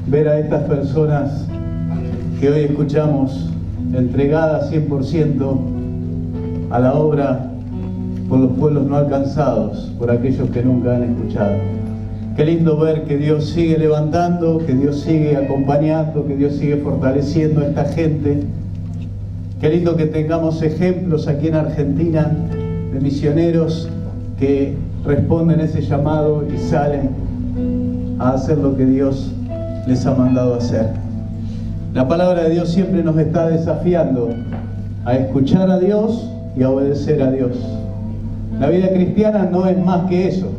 ver a estas personas que hoy escuchamos entregadas 100% a la obra por los pueblos no alcanzados, por aquellos que nunca han escuchado. Qué lindo ver que Dios sigue levantando, que Dios sigue acompañando, que Dios sigue fortaleciendo a esta gente. Qué lindo que tengamos ejemplos aquí en Argentina de misioneros que responden a ese llamado y salen a hacer lo que Dios les ha mandado hacer. La palabra de Dios siempre nos está desafiando a escuchar a Dios y a obedecer a Dios. La vida cristiana no es más que eso: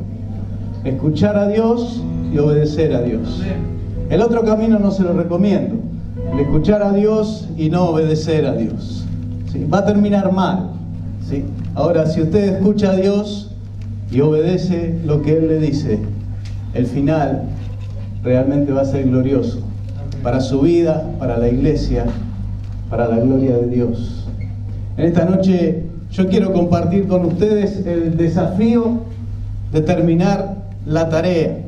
escuchar a Dios y obedecer a Dios. El otro camino no se lo recomiendo, el escuchar a Dios y no obedecer a Dios. ¿Sí? Va a terminar mal. ¿Sí? Ahora, si usted escucha a Dios y obedece lo que Él le dice, el final realmente va a ser glorioso para su vida, para la iglesia, para la gloria de Dios. En esta noche yo quiero compartir con ustedes el desafío de terminar la tarea.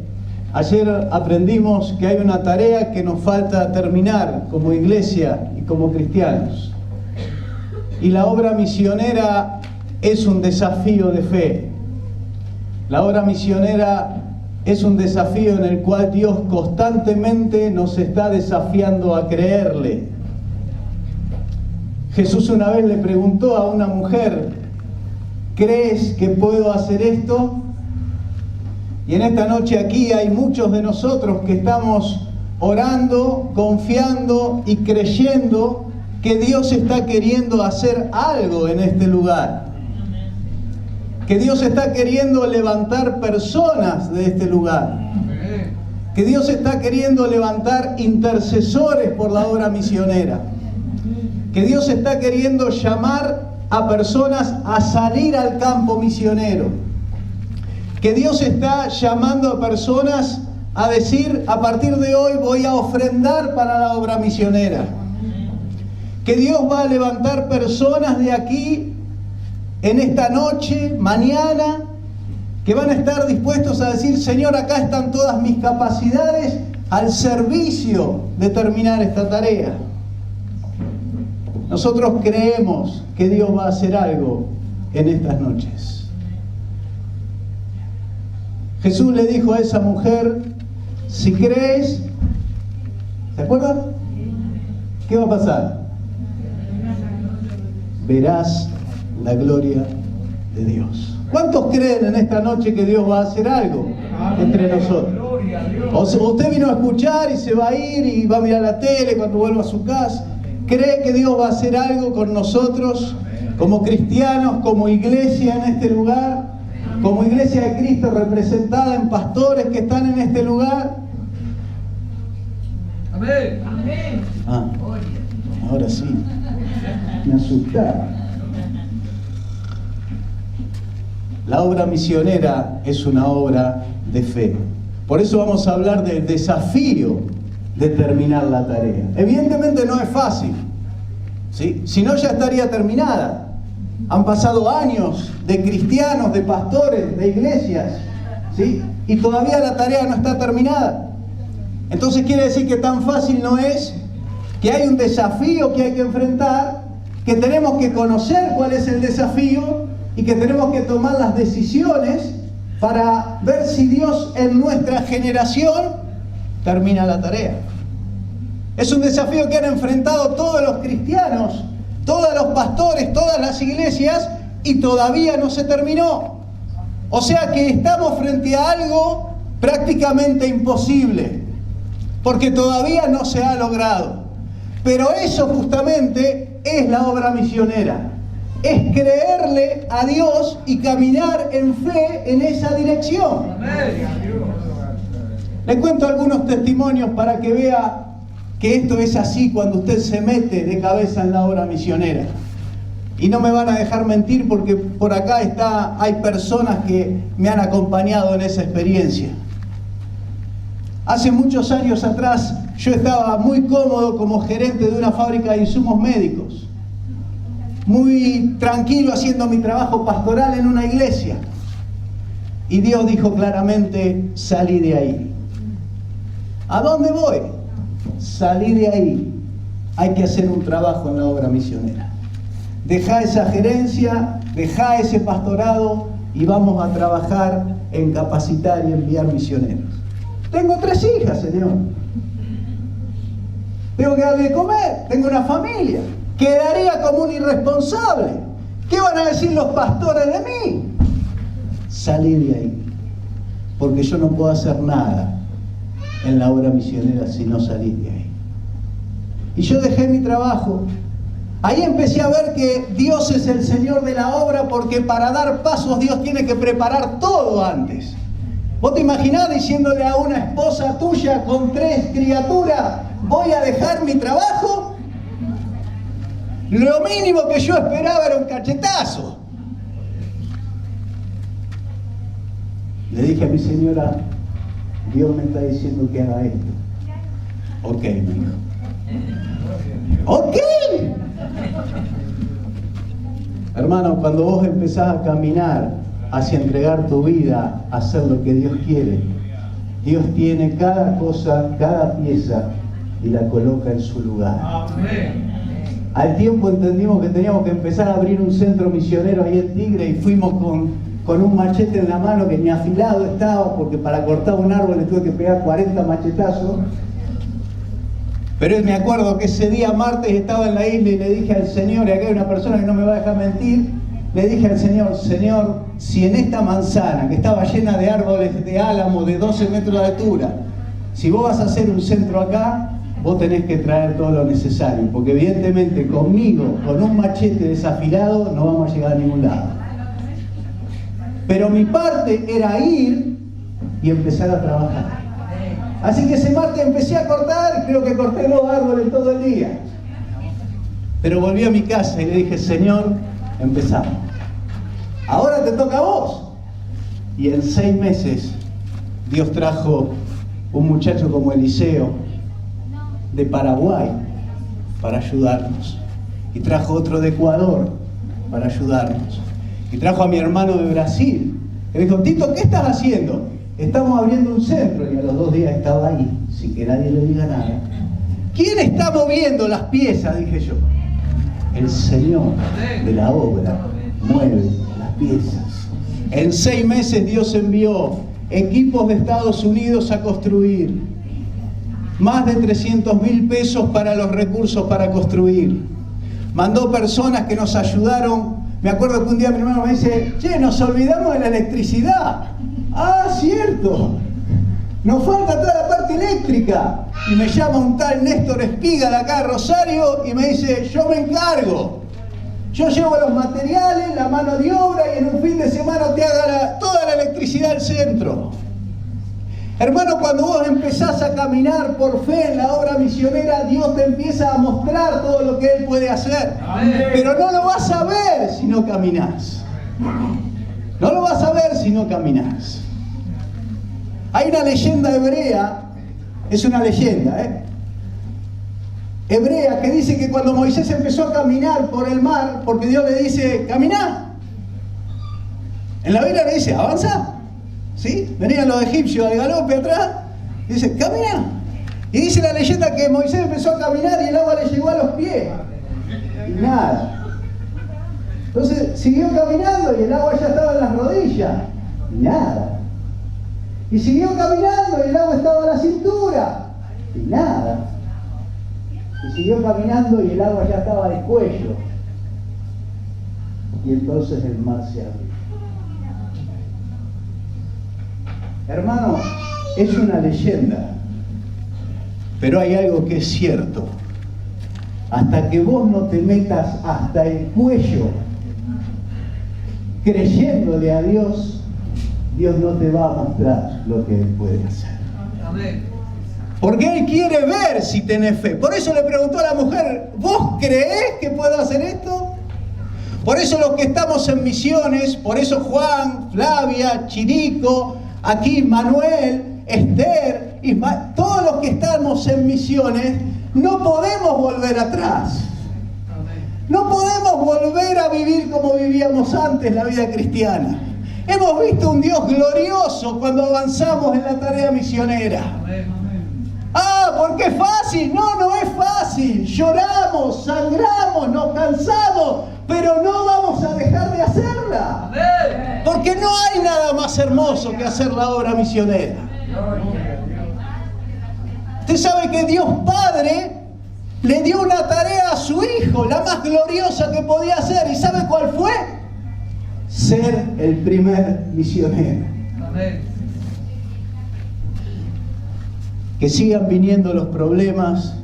Ayer aprendimos que hay una tarea que nos falta terminar como iglesia y como cristianos. Y la obra misionera es un desafío de fe. La obra misionera es un desafío en el cual Dios constantemente nos está desafiando a creerle. Jesús una vez le preguntó a una mujer: ¿crees que puedo hacer esto? Y en esta noche aquí hay muchos de nosotros que estamos orando, confiando y creyendo que Dios está queriendo hacer algo en este lugar. Que Dios está queriendo levantar personas de este lugar. Que Dios está queriendo levantar intercesores por la obra misionera. Que Dios está queriendo llamar a personas a salir al campo misionero. Que Dios está llamando a personas a decir: a partir de hoy voy a ofrendar para la obra misionera. Que Dios va a levantar personas de aquí en esta noche, mañana, que van a estar dispuestos a decir: Señor, acá están todas mis capacidades al servicio de terminar esta tarea. Nosotros creemos que Dios va a hacer algo en estas noches. Jesús le dijo a esa mujer: si crees, ¿se acuerdan? ¿Qué va a pasar? Verás la gloria de Dios. ¿Cuántos creen en esta noche que Dios va a hacer algo entre nosotros? O sea, usted vino a escuchar y se va a ir y va a mirar la tele cuando vuelva a su casa. ¿Cree que Dios va a hacer algo con nosotros como cristianos, como iglesia en este lugar? Como iglesia de Cristo representada en pastores que están en este lugar. Amén. Ah, ahora sí. Me asustaron. La obra misionera es una obra de fe. Por eso vamos a hablar del desafío de terminar la tarea. Evidentemente no es fácil, ¿sí? Si no, ya estaría terminada. Han pasado años de cristianos, de pastores, de iglesias, ¿sí? Y todavía la tarea no está terminada. Entonces quiere decir que tan fácil no es, que hay un desafío que hay que enfrentar, que tenemos que conocer cuál es el desafío y que tenemos que tomar las decisiones para ver si Dios en nuestra generación termina la tarea. Es un desafío que han enfrentado todos los cristianos, todos los pastores, todas las iglesias, y todavía no se terminó. O sea que estamos frente a algo prácticamente imposible, porque todavía no se ha logrado. Pero eso justamente es la obra misionera. Es creerle a Dios y caminar en fe en esa dirección. Les cuento algunos testimonios para que vea que esto es así cuando usted se mete de cabeza en la obra misionera. Y no me van a dejar mentir porque por acá hay personas que me han acompañado en esa experiencia. Hace muchos años atrás yo estaba muy cómodo como gerente de una fábrica de insumos médicos. Muy tranquilo haciendo mi trabajo pastoral en una iglesia. Y Dios dijo claramente: salí de ahí. ¿A dónde voy? salí de ahí. Hay que hacer un trabajo en la obra misionera. Dejá esa gerencia, dejá ese pastorado y vamos a trabajar en capacitar y enviar misioneros. Tengo 3 hijas, Señor. Tengo que darle de comer, tengo una familia. Quedaría como un irresponsable. ¿Qué van a decir los pastores de mí? Salí de ahí, porque yo no puedo hacer nada en la obra misionera si no salí de ahí. Y yo dejé mi trabajo. Ahí empecé a ver que Dios es el Señor de la obra, porque para dar pasos Dios tiene que preparar todo antes. ¿Vos te imaginás diciéndole a una esposa tuya con 3 criaturas, voy a dejar mi trabajo? Lo mínimo que yo esperaba era un cachetazo. Le dije a mi señora, Dios me está diciendo que haga esto. Ok, mi hijo. Ok. Hermano, cuando vos empezás a caminar hacia entregar tu vida, a hacer lo que Dios quiere, Dios tiene cada cosa, cada pieza y la coloca en su lugar. Amén. Al tiempo entendimos que teníamos que empezar a abrir un centro misionero ahí en Tigre y fuimos con un machete en la mano que ni afilado estaba, porque para cortar un árbol le tuve que pegar 40 machetazos. Pero me acuerdo que ese día martes estaba en la isla y le dije al Señor, y acá hay una persona que no me va a dejar mentir, le dije al Señor, Señor, si en esta manzana que estaba llena de árboles de álamo de 12 metros de altura, si vos vas a hacer un centro acá, vos tenés que traer todo lo necesario, porque evidentemente conmigo, con un machete desafilado, no vamos a llegar a ningún lado. Pero mi parte era ir y empezar a trabajar. Así que ese martes empecé a cortar, creo que corté 2 árboles todo el día. Pero volví a mi casa y le dije, Señor, empezamos. Ahora te toca a vos. Y en 6 meses Dios trajo un muchacho como Eliseo de Paraguay para ayudarnos. Y trajo otro de Ecuador para ayudarnos. Y trajo a mi hermano de Brasil. Y me dijo, Tito, ¿qué estás haciendo? Estamos abriendo un centro. Y a los 2 días estaba ahí, sin que nadie le diga nada. ¿Quién está moviendo las piezas? Dije yo. El Señor de la obra mueve las piezas. En 6 meses Dios envió equipos de Estados Unidos a construir. Más de 300.000 pesos para los recursos para construir. Mandó personas que nos ayudaron. Me acuerdo que un día mi hermano me dice, che, nos olvidamos de la electricidad. Ah, cierto. Nos falta toda la parte eléctrica. Y me llama un tal Néstor Espiga de acá de Rosario y me dice, yo me encargo. Yo llevo los materiales, la mano de obra y en un fin de semana te haga toda la electricidad del centro. Hermano, cuando vos empezás a caminar por fe en la obra misionera, Dios te empieza a mostrar todo lo que Él puede hacer. Amén. Pero no lo vas a ver si no caminás. No lo vas a ver si no caminás. Hay una leyenda hebrea, es una leyenda, hebrea, que dice que cuando Moisés empezó a caminar por el mar, porque Dios le dice, caminá. En la Biblia le dice, avanza. ¿Sí? Venían los egipcios al galope atrás, y dice, camina. Y dice la leyenda que Moisés empezó a caminar y el agua le llegó a los pies. Y nada. Entonces siguió caminando y el agua ya estaba en las rodillas. Y nada. Y siguió caminando y el agua estaba en la cintura. Y nada. Y siguió caminando y el agua ya estaba al cuello. Y entonces el mar se abrió. Hermano, es una leyenda, pero hay algo que es cierto. Hasta que vos no te metas hasta el cuello creyéndole a Dios, Dios no te va a mostrar lo que Él puede hacer. Porque Él quiere ver si tenés fe. Por eso le preguntó a la mujer, ¿vos creés que puedo hacer esto? Por eso los que estamos en misiones, por eso Juan, Flavia, Chirico, aquí Manuel, Esther, Ismael, todos los que estamos en misiones, no podemos volver atrás. No podemos volver a vivir como vivíamos antes la vida cristiana. Hemos visto un Dios glorioso cuando avanzamos en la tarea misionera. Ah, porque es fácil. No, no es fácil. Lloramos, sangramos, nos cansamos, pero no vamos a dejar de hacerla. Porque no hay nada más hermoso que hacer la obra misionera. Usted sabe que Dios Padre le dio una tarea a su Hijo, la más gloriosa que podía hacer. ¿Y sabe cuál fue? Ser el primer misionero. Que sigan viniendo los problemas,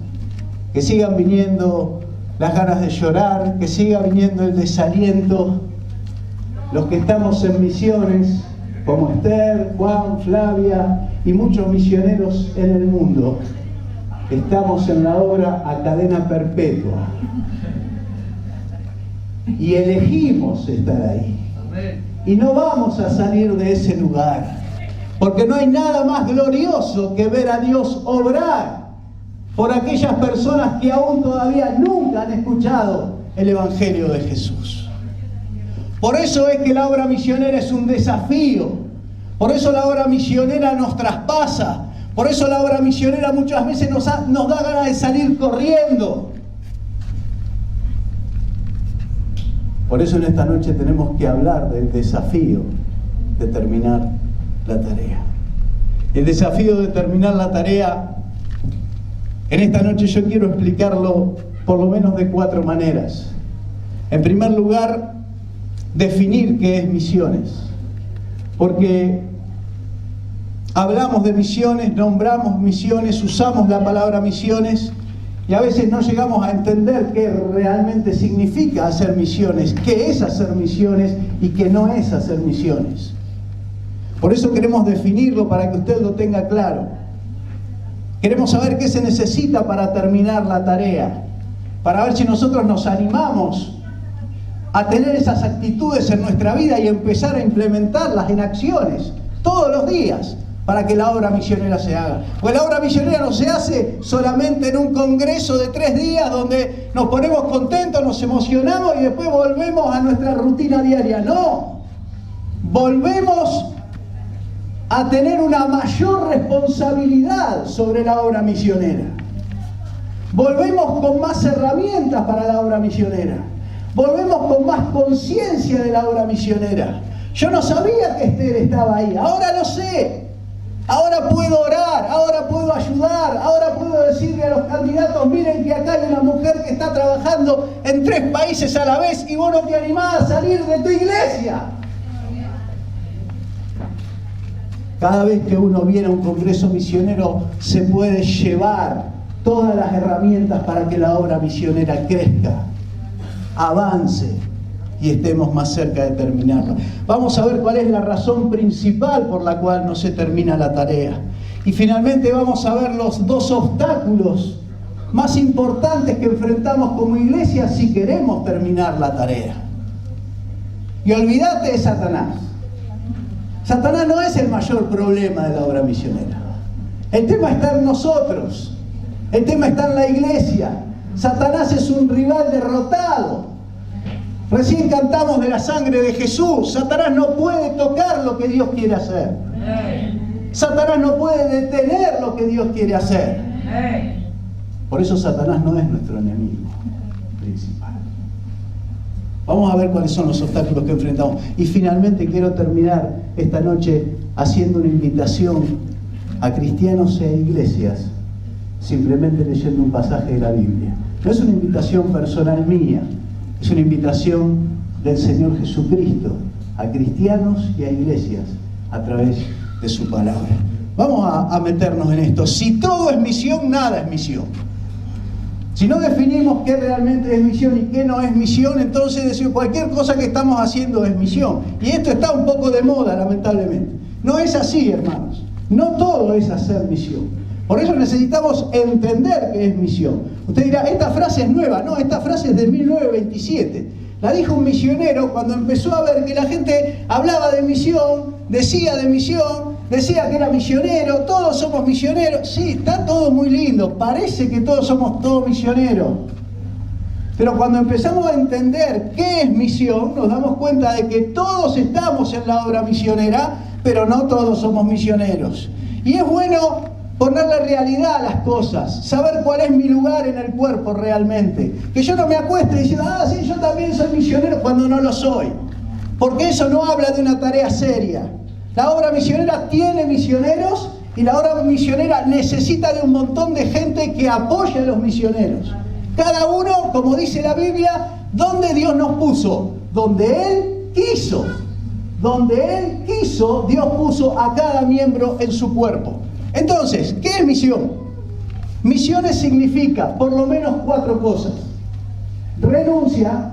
que sigan viniendo las ganas de llorar, que siga viniendo el desaliento. Los que estamos en misiones, como Esther, Juan, Flavia y muchos misioneros en el mundo, estamos en la obra a cadena perpetua. Y elegimos estar ahí. Y no vamos a salir de ese lugar. Porque no hay nada más glorioso que ver a Dios obrar por aquellas personas que aún todavía nunca han escuchado el Evangelio de Jesús. Por eso es que la obra misionera es un desafío. Por eso la obra misionera nos traspasa. Por eso la obra misionera muchas veces nos da ganas de salir corriendo. Por eso en esta noche tenemos que hablar del desafío de terminar la tarea. El desafío de terminar la tarea, en esta noche yo quiero explicarlo por lo menos de 4 maneras. En primer lugar, definir qué es misiones. Porque hablamos de misiones, nombramos misiones, usamos la palabra misiones y a veces no llegamos a entender qué realmente significa hacer misiones, qué es hacer misiones y qué no es hacer misiones. Por eso queremos definirlo para que usted lo tenga claro. Queremos saber qué se necesita para terminar la tarea, para ver si nosotros nos animamos a tener esas actitudes en nuestra vida y empezar a implementarlas en acciones todos los días para que la obra misionera se haga. Pues la obra misionera no se hace solamente en un congreso de 3 días donde nos ponemos contentos, nos emocionamos y después volvemos a nuestra rutina diaria. No, volvemos a tener una mayor responsabilidad sobre la obra misionera. Volvemos con más herramientas para la obra misionera. Volvemos con más conciencia de la obra misionera. Yo no sabía que Esther estaba ahí, ahora lo sé. Ahora puedo orar, ahora puedo ayudar, ahora puedo decirle a los candidatos, miren que acá hay una mujer que está trabajando en 3 países a la vez y vos no te animás a salir de tu iglesia. Cada vez que uno viene a un congreso misionero se puede llevar todas las herramientas para que la obra misionera crezca, avance y estemos más cerca de terminarla. Vamos a ver cuál es la razón principal por la cual no se termina la tarea. Y finalmente vamos a ver los 2 obstáculos más importantes que enfrentamos como iglesia si queremos terminar la tarea. Y olvídate de Satanás. Satanás no es el mayor problema de la obra misionera. El tema está en nosotros. El tema está en la iglesia. Satanás es un rival derrotado. Recién cantamos de la sangre de Jesús. Satanás no puede tocar lo que Dios quiere hacer. Satanás no puede detener lo que Dios quiere hacer. Por eso Satanás no es nuestro enemigo principal. Vamos a ver cuáles son los obstáculos que enfrentamos. Y finalmente quiero terminar esta noche haciendo una invitación a cristianos e iglesias, simplemente leyendo un pasaje de la Biblia. No es una invitación personal mía, es una invitación del Señor Jesucristo a cristianos y a iglesias a través de su palabra. Vamos a meternos en esto. Si todo es misión, nada es misión. Si no definimos qué realmente es misión y qué no es misión, entonces decimos cualquier cosa que estamos haciendo es misión. Y esto está un poco de moda, lamentablemente. No es así, hermanos. No todo es hacer misión. Por eso necesitamos entender qué es misión. Usted dirá, esta frase es nueva. No, esta frase es de 1927. La dijo un misionero cuando empezó a ver que la gente hablaba de misión, decía que era misionero, todos somos misioneros. Sí, está todo muy lindo, parece que todos somos misioneros. Pero cuando empezamos a entender qué es misión, nos damos cuenta de que todos estamos en la obra misionera, pero no todos somos misioneros. Y es bueno Ponerle realidad a las cosas, saber cuál es mi lugar en el cuerpo realmente. Que yo no me acueste diciendo, sí, yo también soy misionero, cuando no lo soy. Porque eso no habla de una tarea seria. La obra misionera tiene misioneros y la obra misionera necesita de un montón de gente que apoye a los misioneros. Cada uno, como dice la Biblia, donde Dios nos puso, donde Él quiso. Donde Él quiso, Dios puso a cada miembro en su cuerpo. Entonces, ¿qué es misión? Misiones significa por lo menos 4 cosas. Renuncia,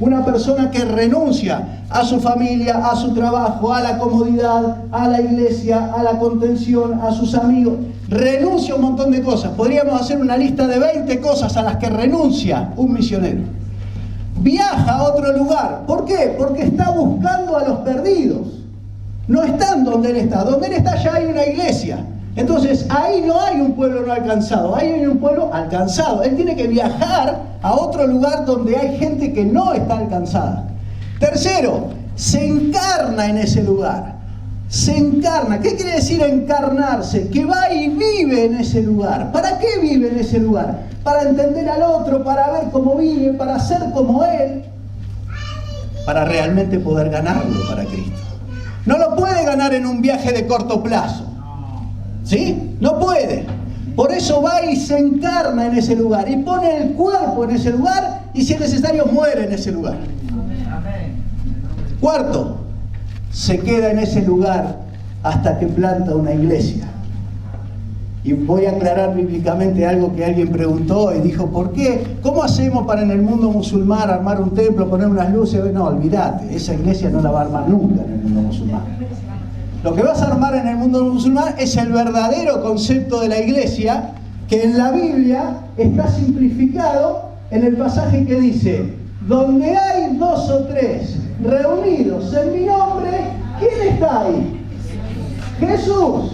una persona que renuncia a su familia, a su trabajo, a la comodidad, a la iglesia, a la contención, a sus amigos. Renuncia a un montón de cosas. Podríamos hacer una lista de 20 cosas a las que renuncia un misionero. Viaja a otro lugar. ¿Por qué? Porque está buscando a los perdidos. No están donde él está. Donde él está ya hay una iglesia. Entonces ahí no hay un pueblo no alcanzado, ahí hay un pueblo alcanzado. Él tiene que viajar a otro lugar donde hay gente que no está alcanzada. Tercero, se encarna en ese lugar. Se encarna. ¿Qué quiere decir encarnarse? Que va y vive en ese lugar. ¿Para qué vive en ese lugar? Para entender al otro, para ver cómo vive, para ser como él, para realmente poder ganarlo para Cristo. No lo puede ganar en un viaje de corto plazo. ¿Sí? No puede. Por eso va y se encarna en ese lugar y pone el cuerpo en ese lugar y si es necesario muere en ese lugar. Cuarto, se queda en ese lugar hasta que planta una iglesia. Y voy a aclarar bíblicamente algo que alguien preguntó y dijo, ¿por qué? ¿Cómo hacemos para en el mundo musulmán armar un templo, poner unas luces? No, olvídate, esa iglesia no la va a armar nunca en el mundo musulmán. Lo que vas a armar en el mundo musulmán es el verdadero concepto de la iglesia, que en la Biblia está simplificado en el pasaje que dice, donde hay 2 o 3 reunidos en mi nombre, ¿quién está ahí? Jesús.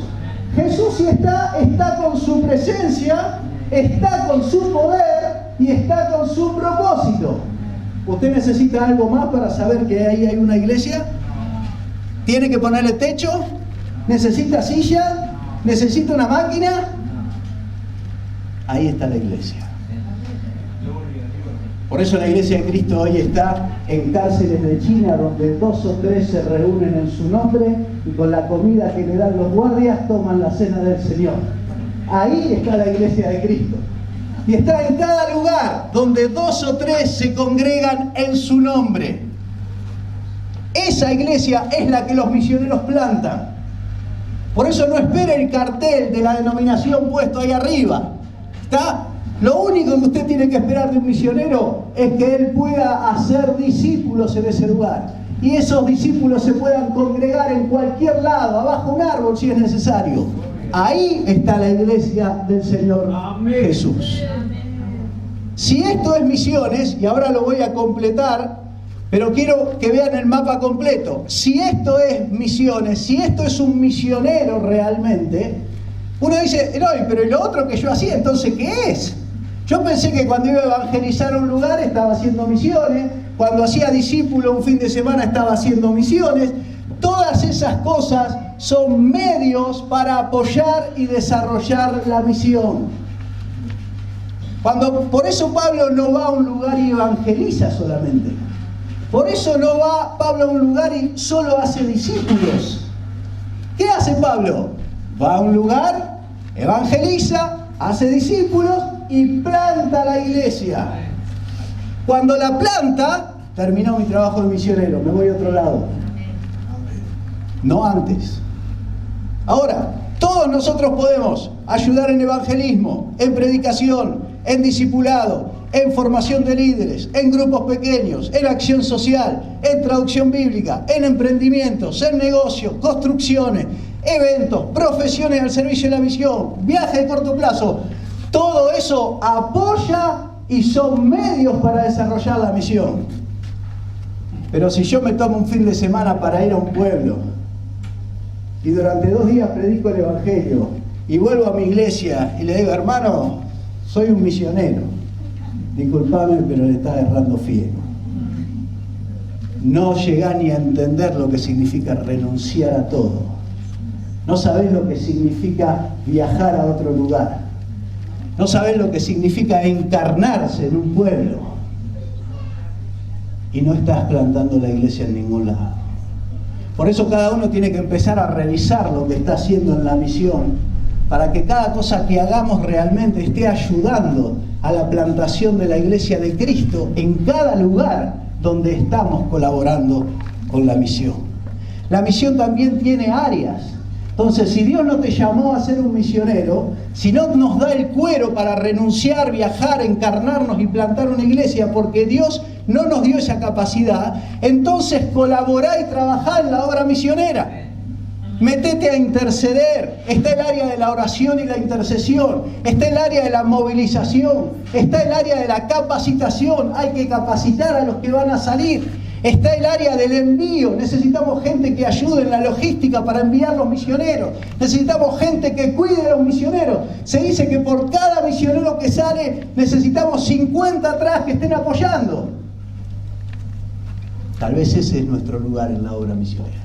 Jesús si está con su presencia, está con su poder y está con su propósito. ¿Usted necesita algo más para saber que ahí hay una iglesia? ¿Tiene que ponerle techo? ¿Necesita silla? ¿Necesita una máquina? Ahí está la iglesia. Por eso la iglesia de Cristo hoy está en cárceles de China, donde 2 o 3 se reúnen en su nombre y con la comida que le dan los guardias toman la cena del Señor. Ahí está la iglesia de Cristo. Y está en cada lugar donde 2 o 3 se congregan en su nombre. Esa iglesia es la que los misioneros plantan. Por eso no espere el cartel de la denominación puesto ahí arriba. ¿Está? Lo único que usted tiene que esperar de un misionero es que él pueda hacer discípulos en ese lugar. Y esos discípulos se puedan congregar en cualquier lado, abajo un árbol si es necesario. Ahí está la iglesia del Señor Jesús. Si esto es misiones, y ahora lo voy a completar, pero quiero que vean el mapa completo. Si esto es misiones, si esto es un misionero realmente, uno dice, no, pero ¿y lo otro que yo hacía? Entonces, ¿qué es? Yo pensé que cuando iba a evangelizar un lugar estaba haciendo misiones, cuando hacía discípulo un fin de semana estaba haciendo misiones. Todas esas cosas son medios para apoyar y desarrollar la misión. Por eso Pablo no va a un lugar y evangeliza solamente. Por eso no va Pablo a un lugar y solo hace discípulos. ¿Qué hace Pablo? Va a un lugar, evangeliza, hace discípulos y planta la iglesia. Cuando la planta, terminó mi trabajo de misionero, me voy a otro lado. No antes. Ahora, todos nosotros podemos ayudar en evangelismo, en predicación, en discipulado, en formación de líderes, en grupos pequeños, en acción social, en traducción bíblica, en emprendimientos, en negocios, construcciones, eventos, profesiones al servicio de la misión, viajes de corto plazo. Todo eso apoya y son medios para desarrollar la misión. Pero si yo me tomo un fin de semana para ir a un pueblo y durante 2 días predico el evangelio y vuelvo a mi iglesia y le digo, hermano, soy un misionero, disculpame, pero le está errando fiel. No llegá ni a entender lo que significa renunciar a todo No sabés lo que significa viajar a otro lugar. No sabés lo que significa encarnarse en un pueblo. Y no estás plantando la iglesia en ningún lado. Por eso cada uno tiene que empezar a revisar lo que está haciendo en la misión, para que cada cosa que hagamos realmente esté ayudando a la plantación de la iglesia de Cristo en cada lugar donde estamos colaborando con la misión. La misión también tiene áreas. Entonces, si Dios no te llamó a ser un misionero, si no nos da el cuero para renunciar, viajar, encarnarnos y plantar una iglesia, porque Dios no nos dio esa capacidad, entonces colaborá y trabajá en la obra misionera. Metete a interceder. Está el área de la oración y la intercesión. Está el área de la movilización. Está el área de la capacitación. Hay que capacitar a los que van a salir. Está el área del envío. Necesitamos gente que ayude en la logística para enviar los misioneros. Necesitamos gente que cuide a los misioneros. Se dice que por cada misionero que sale necesitamos 50 atrás que estén apoyando. Tal vez ese es nuestro lugar en la obra misionera.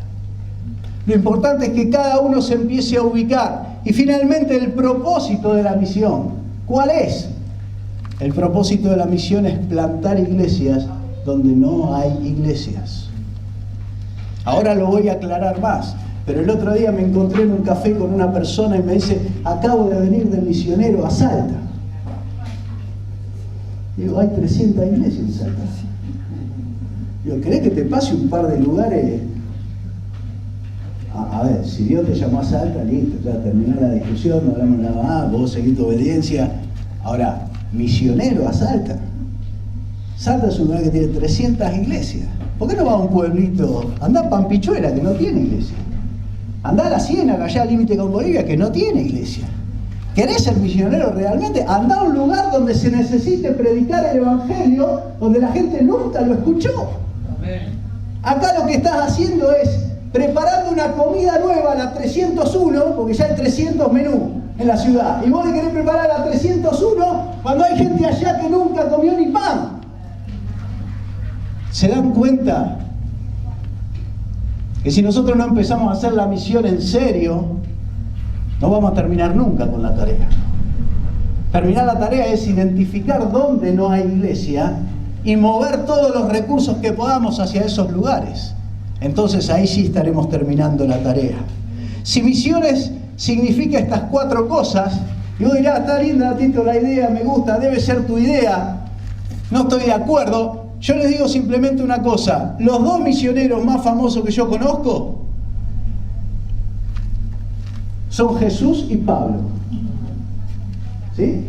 Lo importante es que cada uno se empiece a ubicar. Y finalmente el propósito de la misión. ¿Cuál es? El propósito de la misión es plantar iglesias donde no hay iglesias. Ahora lo voy a aclarar más, pero el otro día me encontré en un café con una persona y me dice, acabo de venir del misionero a Salta. Digo, hay 300 iglesias en Salta. Digo, ¿querés que te pase un par de lugares? A ver, si Dios te llamó a Salta, listo, ya terminó la discusión, no hablamos nada más, vos seguís tu obediencia. Ahora, misionero a Salta. Salta es un lugar que tiene 300 iglesias. ¿Por qué no va a un pueblito? Andá a Pampichuela, que no tiene iglesia. Andá a la Ciénaga, allá al límite con Bolivia, que no tiene iglesia. ¿Querés ser misionero realmente? Andá a un lugar donde se necesite predicar el evangelio, donde la gente nunca lo escuchó. Acá lo que estás haciendo es preparando una comida nueva, la 301, porque ya hay 300 menús en la ciudad. Y vos le querés preparar la 301 cuando hay gente allá que nunca comió ni pan. ¿Se dan cuenta que si nosotros no empezamos a hacer la misión en serio, no vamos a terminar nunca con la tarea? Terminar la tarea es identificar dónde no hay iglesia y mover todos los recursos que podamos hacia esos lugares. Entonces ahí sí estaremos terminando la tarea. Si misiones significa estas 4 cosas, y vos dirás, está linda, Tito, la idea, me gusta, debe ser tu idea, no estoy de acuerdo. Yo les digo simplemente una cosa, los 2 misioneros más famosos que yo conozco son Jesús y Pablo. ¿Sí?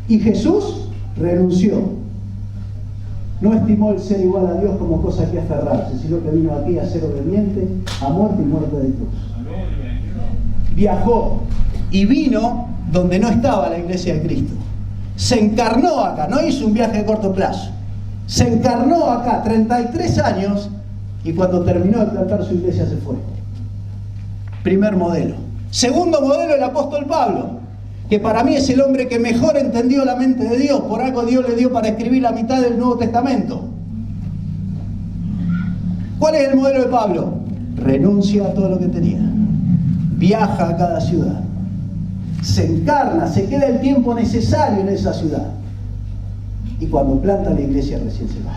Y Jesús renunció. No estimó el ser igual a Dios como cosa que aferrarse, sino que vino aquí a ser obediente, a muerte y muerte de cruz. Viajó y vino donde no estaba la iglesia de Cristo. Se encarnó acá, no hizo un viaje de corto plazo. Se encarnó acá 33 años y cuando terminó de plantar su iglesia se fue. Primer modelo. Segundo modelo, el apóstol Pablo, que para mí es el hombre que mejor entendió la mente de Dios. Por algo Dios le dio para escribir la mitad del Nuevo Testamento. ¿Cuál es el modelo de Pablo? Renuncia a todo lo que tenía. Viaja a cada ciudad. Se encarna, se queda el tiempo necesario en esa ciudad. Y cuando planta la iglesia recién se va.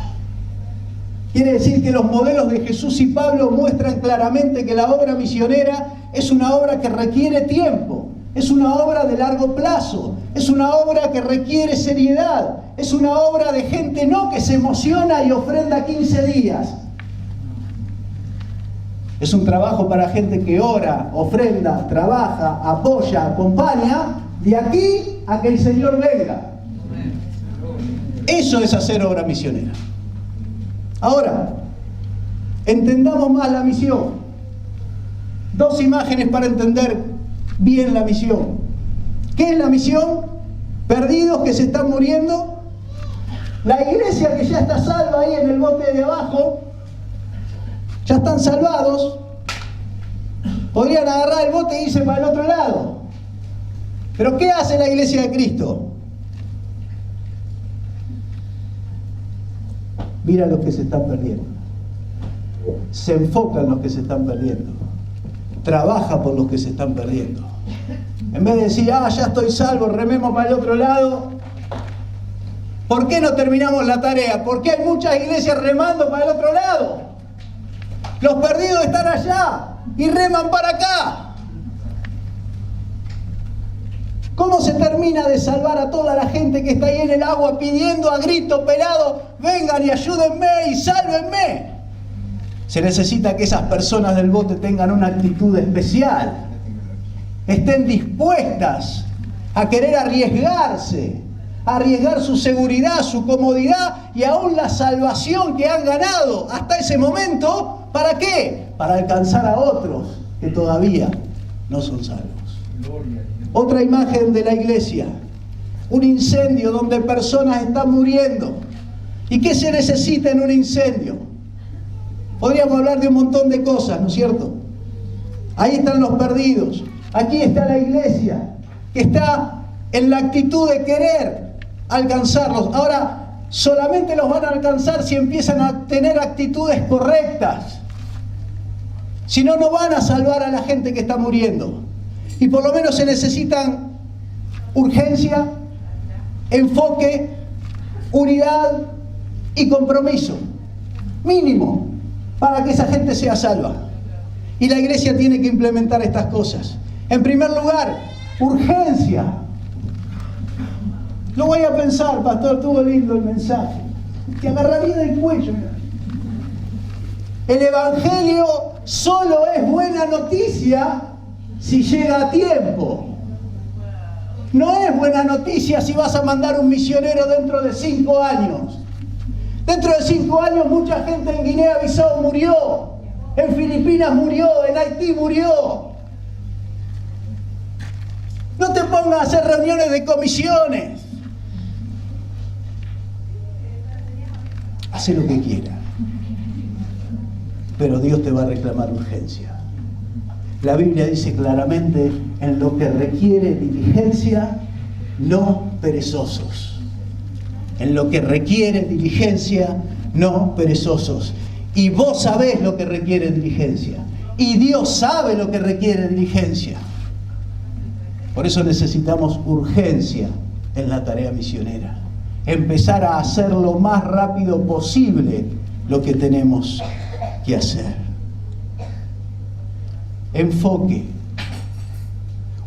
Quiere decir que los modelos de Jesús y Pablo muestran claramente que la obra misionera es una obra que requiere tiempo. Es una obra de largo plazo, es una obra que requiere seriedad, es una obra de gente no que se emociona y ofrenda 15 días. Es un trabajo para gente que ora, ofrenda, trabaja, apoya, acompaña, de aquí a que el Señor venga. Eso es hacer obra misionera. Ahora, entendamos más la misión. 2 imágenes para entender bien la misión. ¿Qué es la misión? Perdidos que se están muriendo. La iglesia que ya está salva ahí en el bote de abajo, ya están salvados. Podrían agarrar el bote e irse para el otro lado. Pero ¿qué hace la iglesia de Cristo? Mira los que se están perdiendo. Se enfoca en los que se están perdiendo. trabaja por los que se están perdiendo. En vez de decir, ya estoy salvo, rememos para el otro lado. ¿Por qué no terminamos la tarea? Porque hay muchas iglesias remando para el otro lado. Los perdidos están allá y reman para acá. ¿Cómo se termina de salvar a toda la gente que está ahí en el agua pidiendo a grito pelado, vengan y ayúdenme y sálvenme? Se necesita que esas personas del bote tengan una actitud especial, estén dispuestas a querer arriesgarse, a arriesgar su seguridad, su comodidad y aún la salvación que han ganado hasta ese momento. ¿Para qué? Para alcanzar a otros que todavía no son salvos. Otra imagen de la iglesia, un incendio donde personas están muriendo. ¿Y qué se necesita en un incendio? Podríamos hablar de un montón de cosas, ¿no es cierto? Ahí están los perdidos. Aquí está la iglesia, que está en la actitud de querer alcanzarlos. Ahora, solamente los van a alcanzar si empiezan a tener actitudes correctas. Si no, no van a salvar a la gente que está muriendo. Y por lo menos se necesitan urgencia, enfoque, unidad y compromiso. Mínimo, para que esa gente sea salva. Y la iglesia tiene que implementar estas cosas. En primer lugar, urgencia. Lo voy a pensar, pastor, estuvo lindo el mensaje. Te agarraría del cuello. El evangelio solo es buena noticia si llega a tiempo. No es buena noticia si vas a mandar un misionero dentro de 5 años. Dentro de 5 años mucha gente en Guinea-Bissau murió, en Filipinas murió, en Haití murió. No te pongas a hacer reuniones de comisiones. Haz lo que quieras, pero Dios te va a reclamar urgencia. La Biblia dice claramente, en lo que requiere diligencia, no perezosos. En lo que requiere diligencia, no perezosos. Y vos sabés lo que requiere diligencia. Y Dios sabe lo que requiere diligencia. Por eso necesitamos urgencia en la tarea misionera. Empezar a hacer lo más rápido posible lo que tenemos que hacer. Enfoque.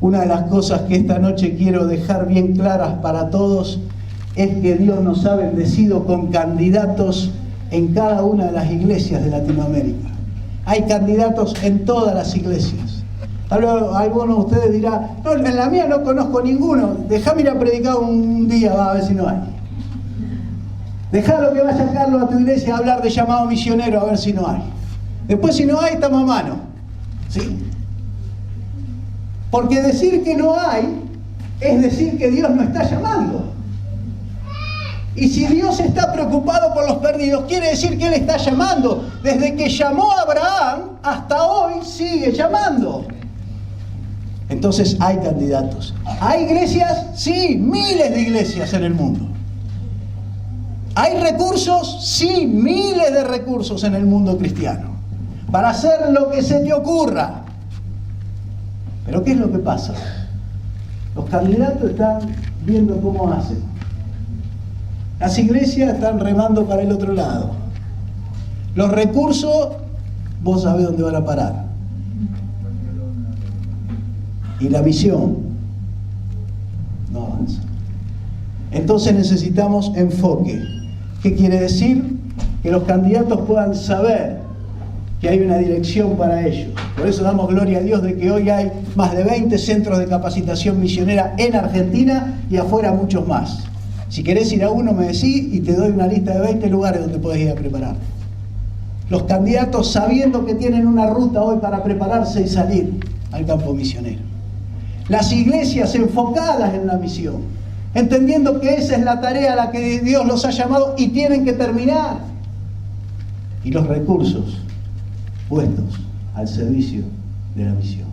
Una de las cosas que esta noche quiero dejar bien claras para todos es que Dios nos ha bendecido con candidatos en cada una de las iglesias de Latinoamérica. Hay candidatos en todas las iglesias. Tal vez alguno de ustedes dirá, no, en la mía no conozco ninguno, déjame ir a predicar un día, va a ver si no hay. Dejalo que vaya Carlos a tu iglesia a hablar de llamado misionero, a ver si no hay. Después si no hay, estamos a mano. ¿Sí? Porque decir que no hay es decir que Dios no está llamando. Y si Dios está preocupado por los perdidos, quiere decir que Él está llamando. Desde que llamó a Abraham hasta hoy sigue llamando. Entonces hay candidatos. ¿Hay iglesias? Sí, miles de iglesias en el mundo. ¿Hay recursos? Sí, miles de recursos en el mundo cristiano. Para hacer lo que se te ocurra. Pero ¿qué es lo que pasa? Los candidatos están viendo cómo hacen. Las iglesias están remando para el otro lado. Los recursos, vos sabés dónde van a parar. Y la misión no avanza. Entonces necesitamos enfoque. ¿Qué quiere decir? Que los candidatos puedan saber que hay una dirección para ellos. Por eso damos gloria a Dios de que hoy hay más de 20 centros de capacitación misionera en Argentina y afuera muchos más. Si querés ir a uno me decís y te doy una lista de 20 lugares donde podés ir a prepararte. Los candidatos sabiendo que tienen una ruta hoy para prepararse y salir al campo misionero. Las iglesias enfocadas en la misión, entendiendo que esa es la tarea a la que Dios los ha llamado y tienen que terminar. Y los recursos puestos al servicio de la misión.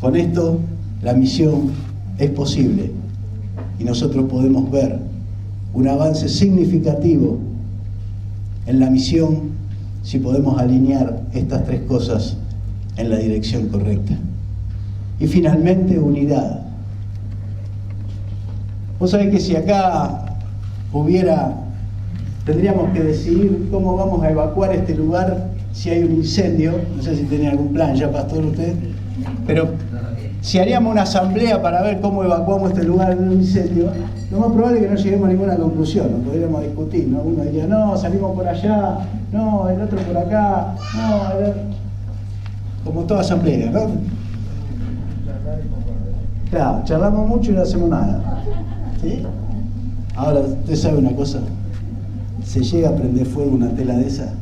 Con esto la misión es posible y nosotros podemos ver un avance significativo en la misión si podemos alinear estas tres cosas en la dirección correcta. Y finalmente, unidad. Vos sabés que si acá tendríamos que decidir cómo vamos a evacuar este lugar si hay un incendio. No sé si tenía algún plan ya, pastor, usted, pero si haríamos una asamblea para ver cómo evacuamos este lugar en un incendio, lo más probable es que no lleguemos a ninguna conclusión, no podríamos discutir, ¿no? Uno diría, no, salimos por allá, no, el otro por acá, no, el otro. Como toda asamblea, ¿no? Claro, charlamos mucho y no hacemos nada. ¿Sí? Ahora, usted sabe una cosa, se llega a prender fuego una tela de esa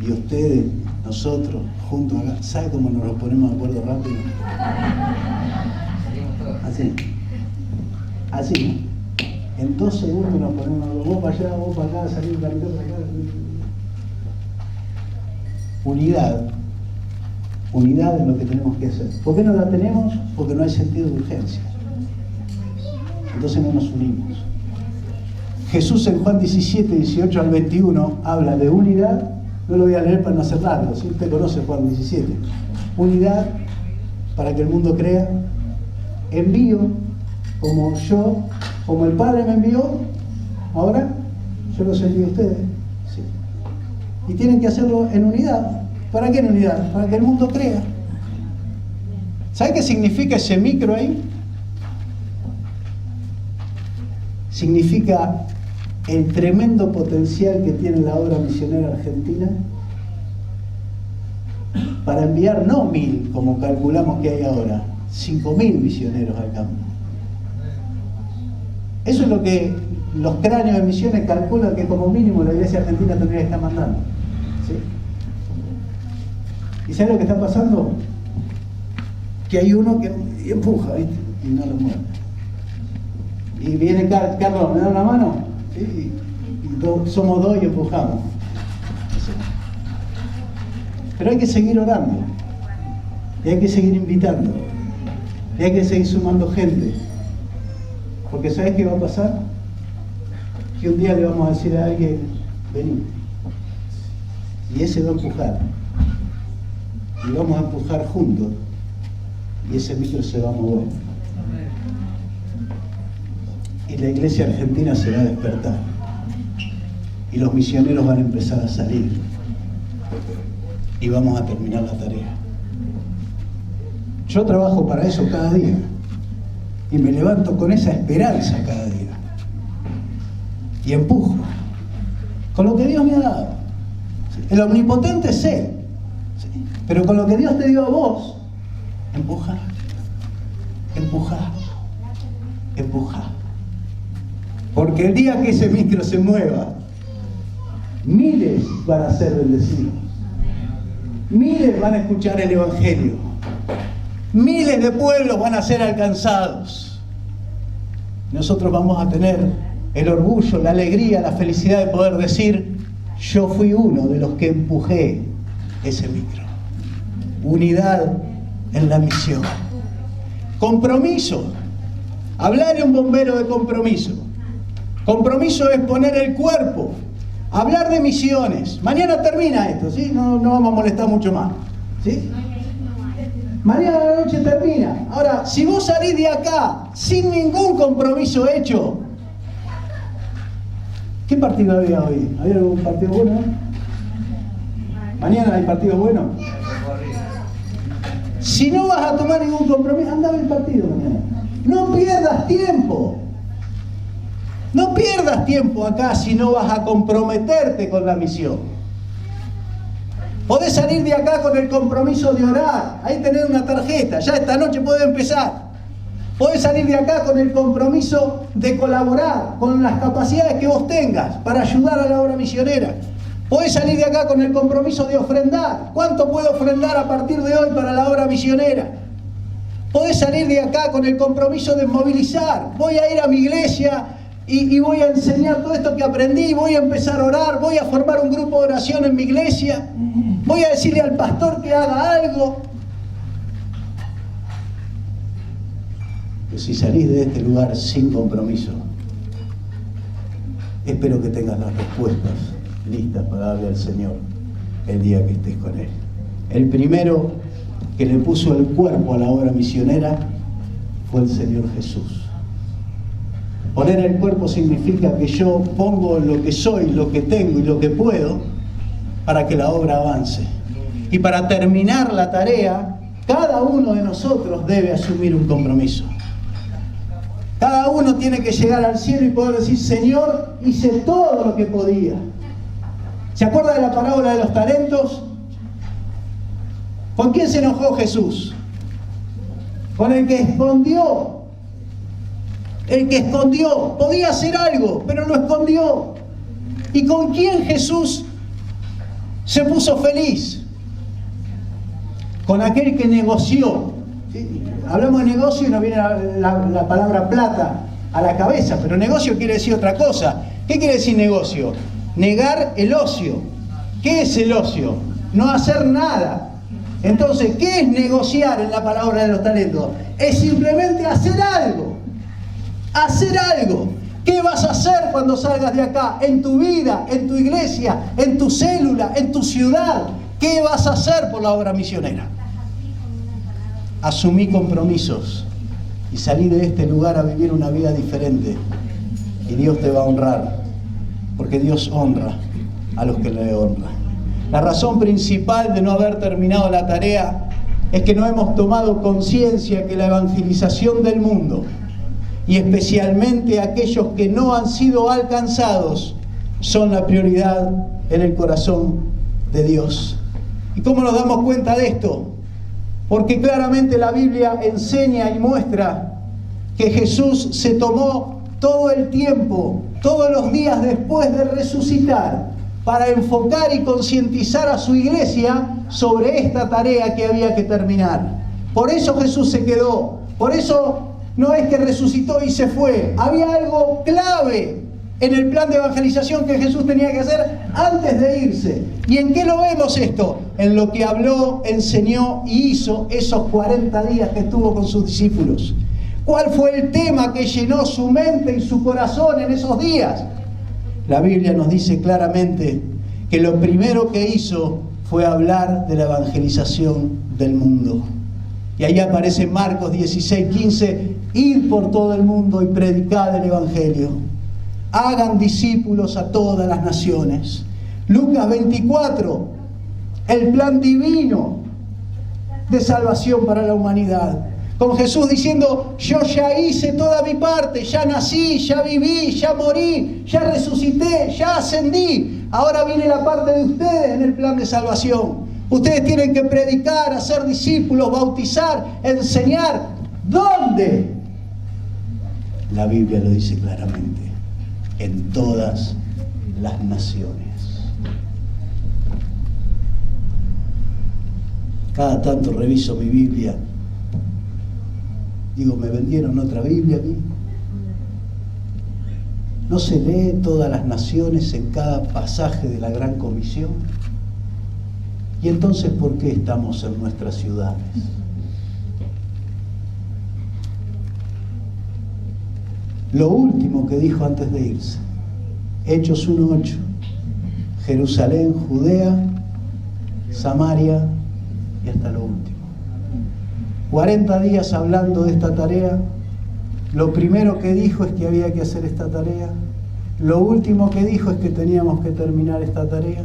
y ustedes, nosotros, juntos acá, ¿sabe cómo nos ponemos de acuerdo rápido? Así. En 2 segundos nos ponemos, vos para allá, vos para acá, salir para acá. Unidad es lo que tenemos que hacer. ¿Por qué no la tenemos? Porque no hay sentido de urgencia. Entonces no nos unimos. Jesús en Juan 17, 18 al 21 habla de unidad. No lo voy a leer para no hacer largo, si usted conoce Juan 17. Unidad para que el mundo crea. Envío, como el Padre me envió, ahora yo los envío a ustedes. Sí. Y tienen que hacerlo en unidad. ¿Para qué en unidad? Para que el mundo crea. ¿Sabe qué significa ese micro ahí? Significa el tremendo potencial que tiene la obra misionera argentina para enviar no 1000 como calculamos que hay ahora, 5000 misioneros al campo. Eso es lo que los cráneos de misiones calculan que como mínimo la Iglesia Argentina tendría que estar mandando. ¿Sí? ¿Y sabe lo que está pasando? Que hay uno que empuja, ¿viste? Y no lo mueve. Y viene Carlos, ¿me da una mano? ¿Sí? Y somos 2 y empujamos. Pero hay que seguir orando. Y hay que seguir invitando. Y hay que seguir sumando gente. Porque ¿sabes qué va a pasar? Que un día le vamos a decir a alguien, vení. Y ese va a empujar. Y vamos a empujar juntos. Y ese micro se va a mover. Y la Iglesia Argentina se va a despertar. Y los misioneros van a empezar a salir. Y vamos a terminar la tarea. Yo trabajo para eso cada día. Y me levanto con esa esperanza cada día. Y empujo. Con lo que Dios me ha dado. El omnipotente es Él. Pero con lo que Dios te dio a vos, empuja. Empuja. Empuja. Porque el día que ese micro se mueva, miles van a ser bendecidos. Miles van a escuchar el Evangelio. Miles de pueblos van a ser alcanzados. Nosotros vamos a tener el orgullo, la alegría, la felicidad de poder decir, yo fui uno de los que empujé ese micro. Unidad en la misión. Compromiso. Hablar de un bombero de compromiso. Compromiso es poner el cuerpo. Hablar de misiones. Mañana termina esto, ¿sí? No vamos a molestar mucho más, ¿sí? Mañana a la noche termina. Ahora, si vos salís de acá sin ningún compromiso hecho, ¿qué partido había hoy? ¿Había algún partido bueno? ¿Mañana hay partido bueno? Si no vas a tomar ningún compromiso, anda a ver el partido mañana. No pierdas tiempo. No pierdas tiempo acá si no vas a comprometerte con la misión. Podés salir de acá con el compromiso de orar. Ahí tenés una tarjeta. Ya esta noche podés empezar. Podés salir de acá con el compromiso de colaborar con las capacidades que vos tengas para ayudar a la obra misionera. Podés salir de acá con el compromiso de ofrendar. ¿Cuánto puedo ofrendar a partir de hoy para la obra misionera? Podés salir de acá con el compromiso de movilizar. Voy a ir a mi iglesia y voy a enseñar todo esto que aprendí. Voy a empezar a orar. Voy a formar un grupo de oración en mi iglesia. Voy a decirle al pastor que haga algo. Que si salís de este lugar sin compromiso, espero que tengas las respuestas listas para darle al Señor el día que estés con Él. El primero que le puso el cuerpo a la obra misionera fue el Señor Jesús. Poner el cuerpo significa que yo pongo lo que soy, lo que tengo y lo que puedo para que la obra avance. Y para terminar la tarea, cada uno de nosotros debe asumir un compromiso. Cada uno tiene que llegar al cielo y poder decir: Señor, hice todo lo que podía. ¿Se acuerda de la parábola de los talentos? ¿Con quién se enojó Jesús? Con el que escondió. El que escondió. Podía hacer algo, pero lo escondió. ¿Y con quién Jesús se puso feliz? Con aquel que negoció. ¿Sí? Hablamos de negocio y nos viene la palabra plata a la cabeza, pero negocio quiere decir otra cosa. ¿Qué quiere decir negocio? Negar el ocio. ¿Qué es el ocio? No hacer nada. Entonces, ¿qué es negociar en la palabra de los talentos? Es simplemente hacer algo. Hacer algo. ¿Qué vas a hacer cuando salgas de acá? En tu vida, en tu iglesia, en tu célula, en tu ciudad. ¿Qué vas a hacer por la obra misionera? Asumí compromisos y salí de este lugar a vivir una vida diferente. Y Dios te va a honrar, porque Dios honra a los que le honran. La razón principal de no haber terminado la tarea es que no hemos tomado conciencia que la evangelización del mundo, y especialmente aquellos que no han sido alcanzados, son la prioridad en el corazón de Dios. ¿Y cómo nos damos cuenta de esto? Porque claramente la Biblia enseña y muestra que Jesús se tomó todo el tiempo, todos los días después de resucitar, para enfocar y concientizar a su iglesia sobre esta tarea que había que terminar. Por eso Jesús se quedó, por eso no es que resucitó y se fue. Había algo clave en el plan de evangelización que Jesús tenía que hacer antes de irse. ¿Y en qué lo vemos esto? En lo que habló, enseñó y hizo esos 40 días que estuvo con sus discípulos. ¿Cuál fue el tema que llenó su mente y su corazón en esos días? La Biblia nos dice claramente que lo primero que hizo fue hablar de la evangelización del mundo. Y ahí aparece Marcos 16:15: id por todo el mundo y predicad el evangelio. Hagan discípulos a todas las naciones. Lucas 24, el plan divino de salvación para la humanidad. Con Jesús diciendo: yo ya hice toda mi parte, ya nací, ya viví, ya morí, ya resucité, ya ascendí. Ahora viene la parte de ustedes en el plan de salvación. Ustedes tienen que predicar, hacer discípulos, bautizar, enseñar. ¿Dónde? La Biblia lo dice claramente: en todas las naciones. Cada tanto reviso mi Biblia. Digo, ¿me vendieron otra Biblia a mí? ¿No se lee todas las naciones en cada pasaje de la Gran Comisión? ¿Y entonces por qué estamos en nuestras ciudades? Lo último que dijo antes de irse, Hechos 1:8, Jerusalén, Judea, Samaria y hasta lo último. 40 días hablando de esta tarea. Lo primero que dijo es que había que hacer esta tarea. Lo último que dijo es que teníamos que terminar esta tarea.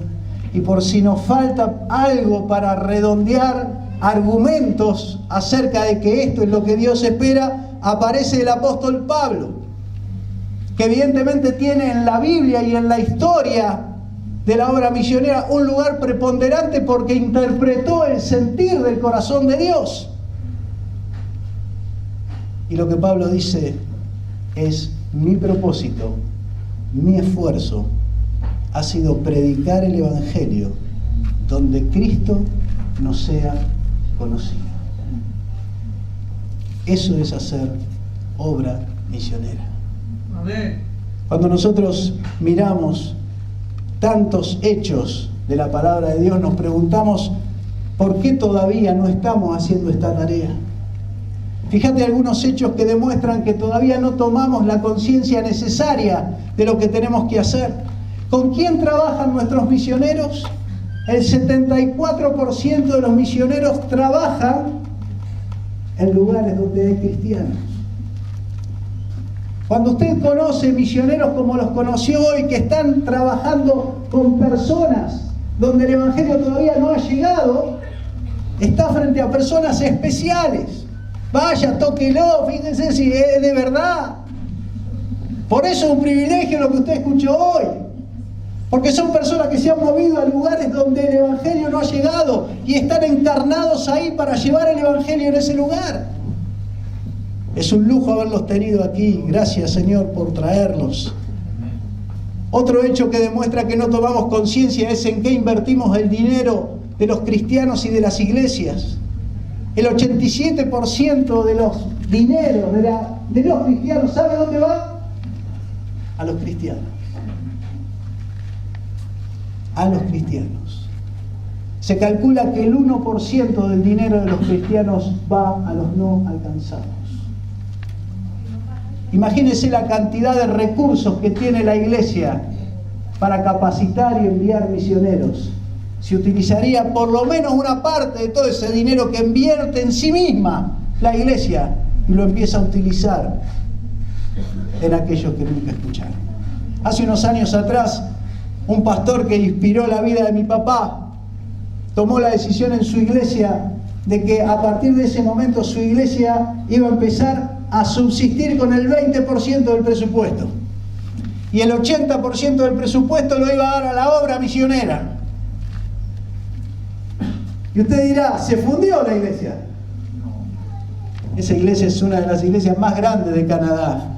Y por si nos falta algo para redondear argumentos acerca de que esto es lo que Dios espera, aparece el apóstol Pablo, que evidentemente tiene en la Biblia y en la historia de la obra misionera un lugar preponderante porque interpretó el sentir del corazón de Dios. Y lo que Pablo dice es: mi propósito, mi esfuerzo ha sido predicar el Evangelio donde Cristo no sea conocido. Eso es hacer obra misionera. Amén. Cuando nosotros miramos tantos hechos de la palabra de Dios, nos preguntamos ¿por qué todavía no estamos haciendo esta tarea? Fíjate algunos hechos que demuestran que todavía no tomamos la conciencia necesaria de lo que tenemos que hacer. ¿Con quién trabajan nuestros misioneros? El 74% de los misioneros trabajan en lugares donde hay cristianos. Cuando usted conoce misioneros como los conoció hoy, que están trabajando con personas donde el Evangelio todavía no ha llegado, está frente a personas especiales. Vaya, tóquelo, fíjense si es de verdad. Por eso es un privilegio lo que usted escuchó hoy. Porque son personas que se han movido a lugares donde el Evangelio no ha llegado y están encarnados ahí para llevar el Evangelio en ese lugar. Es un lujo haberlos tenido aquí. Gracias, Señor, por traerlos. Otro hecho que demuestra que no tomamos conciencia es en qué invertimos el dinero de los cristianos y de las iglesias. El 87% de los dineros de los cristianos, ¿sabe dónde va? A los cristianos. A los cristianos. Se calcula que el 1% del dinero de los cristianos va a los no alcanzados. Imagínense la cantidad de recursos que tiene la iglesia para capacitar y enviar misioneros. Se utilizaría por lo menos una parte de todo ese dinero que invierte en sí misma la iglesia y lo empieza a utilizar en aquellos que nunca escucharon. Hace unos años atrás, un pastor que inspiró la vida de mi papá tomó la decisión en su iglesia de que a partir de ese momento su iglesia iba a empezar a subsistir con el 20% del presupuesto. Y el 80% del presupuesto lo iba a dar a la obra misionera. Y usted dirá, ¿se fundió la iglesia? Esa iglesia es una de las iglesias más grandes de Canadá.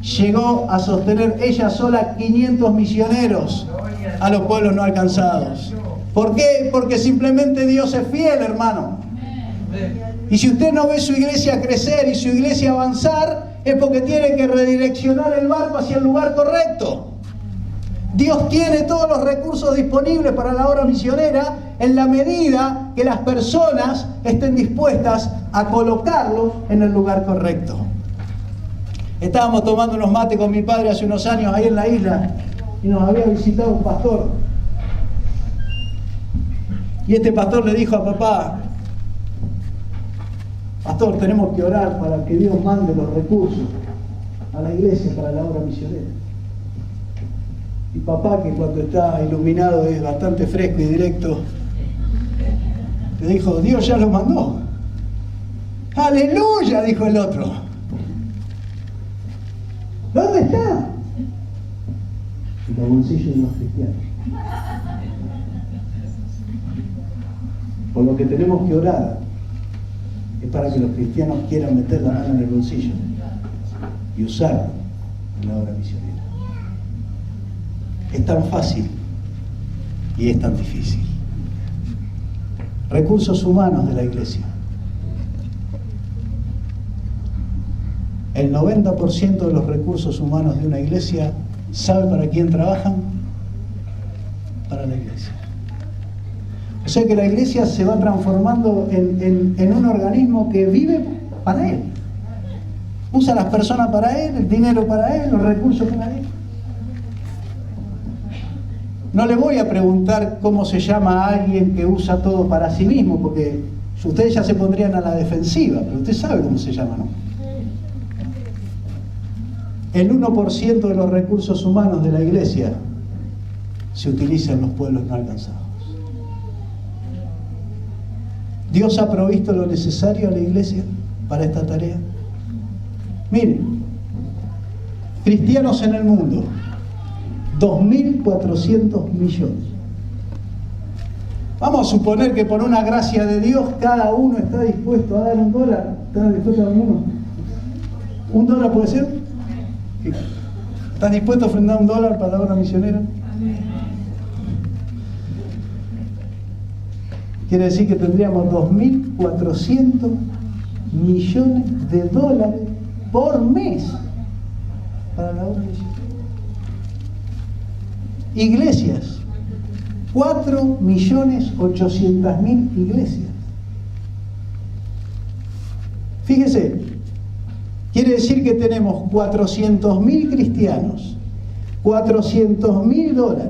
Llegó a sostener ella sola 500 misioneros a los pueblos no alcanzados. ¿Por qué? Porque simplemente Dios es fiel, hermano. Y si usted no ve su iglesia crecer y su iglesia avanzar, es porque tiene que redireccionar el barco hacia el lugar correcto. Dios tiene todos los recursos disponibles para la obra misionera en la medida que las personas estén dispuestas a colocarlo en el lugar correcto. Estábamos tomando unos mates con mi padre hace unos años ahí en la isla y nos había visitado un pastor. Y este pastor le dijo a papá: pastor, tenemos que orar para que Dios mande los recursos a la iglesia para la obra misionera. Y papá, que cuando está iluminado es bastante fresco y directo, le dijo: Dios ya lo mandó. ¡Aleluya!, dijo el otro. ¿Dónde está? En los bolsillos de los cristianos. Por lo que tenemos que orar es para que los cristianos quieran meter la mano en el bolsillo y usarlo en la obra misionera. Es tan fácil y es tan difícil. Recursos humanos de la iglesia. El 90% de los recursos humanos de una iglesia, ¿sabe para quién trabajan? Para la iglesia. O sea que la iglesia se va transformando en un organismo que vive para él. Usa a las personas para él, el dinero para él, los recursos para él. No le voy a preguntar cómo se llama a alguien que usa todo para sí mismo, porque ustedes ya se pondrían a la defensiva, pero usted sabe cómo se llama, ¿no? El 1% de los recursos humanos de la iglesia se utiliza en los pueblos no alcanzados. ¿Dios ha provisto lo necesario a la iglesia para esta tarea? Miren, cristianos en el mundo, 2.400 millones. Vamos a suponer que por una gracia de Dios cada uno está dispuesto a dar $1. ¿Está dispuesto a dar uno? ¿$1 puede ser? ¿Estás dispuesto a ofrendar $1 para la obra misionera? Quiere decir que tendríamos 2.400 millones de dólares por mes para la obra misionera. Iglesias, 4.800.000 iglesias. Fíjese, quiere decir que tenemos 400.000 cristianos, $400.000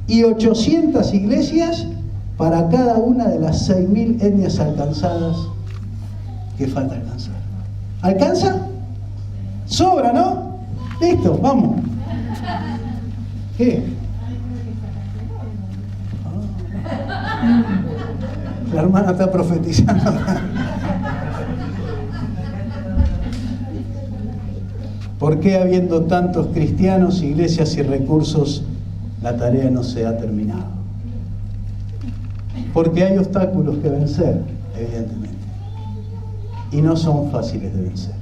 y 800 iglesias para cada una de las 6.000 etnias alcanzadas que falta alcanzar. ¿Alcanza? Sobra, ¿no? Listo, vamos. ¿Qué? La hermana está profetizando. ¿Por qué habiendo tantos cristianos, iglesias y recursos, la tarea no se ha terminado? Porque hay obstáculos que vencer, evidentemente. Y no son fáciles de vencer.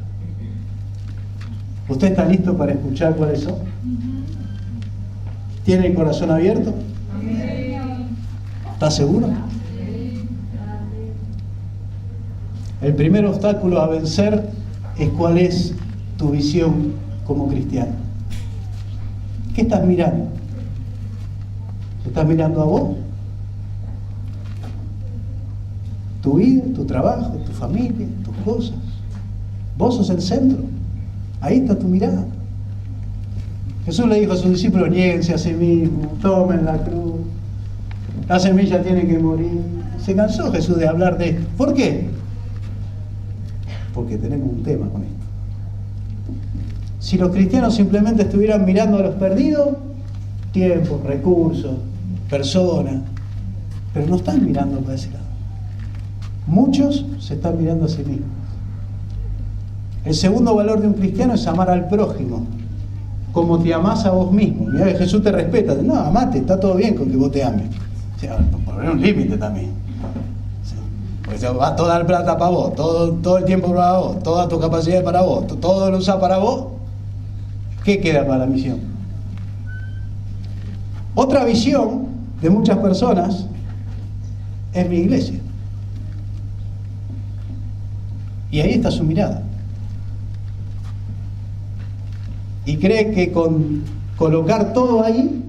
¿Usted está listo para escuchar cuáles son? ¿Tiene el corazón abierto? ¿Está seguro? El primer obstáculo a vencer es cuál es tu visión como cristiano. ¿Qué estás mirando? ¿Estás mirando a vos? Tu vida, tu trabajo, tu familia, tus cosas. Vos sos el centro. Ahí está tu mirada. Jesús le dijo a sus discípulos: niéguense a sí mismos, tomen la cruz. La semilla tiene que morir. Se cansó Jesús de hablar de esto. ¿Por qué? Porque tenemos un tema con esto. Si los cristianos simplemente estuvieran mirando a los perdidos, tiempo, recursos, personas, pero no están mirando para ese lado. Muchos se están mirando a sí mismos. El segundo valor de un cristiano es amar al prójimo, como te amás a vos mismo. Mirá que Jesús te respeta. No, amate, está todo bien con que vos te ames. O sea, poner un límite también. ¿Sí? Porque va toda la plata para vos, todo el tiempo para vos, toda tu capacidad para vos, todo lo usás para vos. ¿Qué queda para la misión? Otra visión de muchas personas es mi iglesia. Y ahí está su mirada. Y cree que con colocar todo ahí,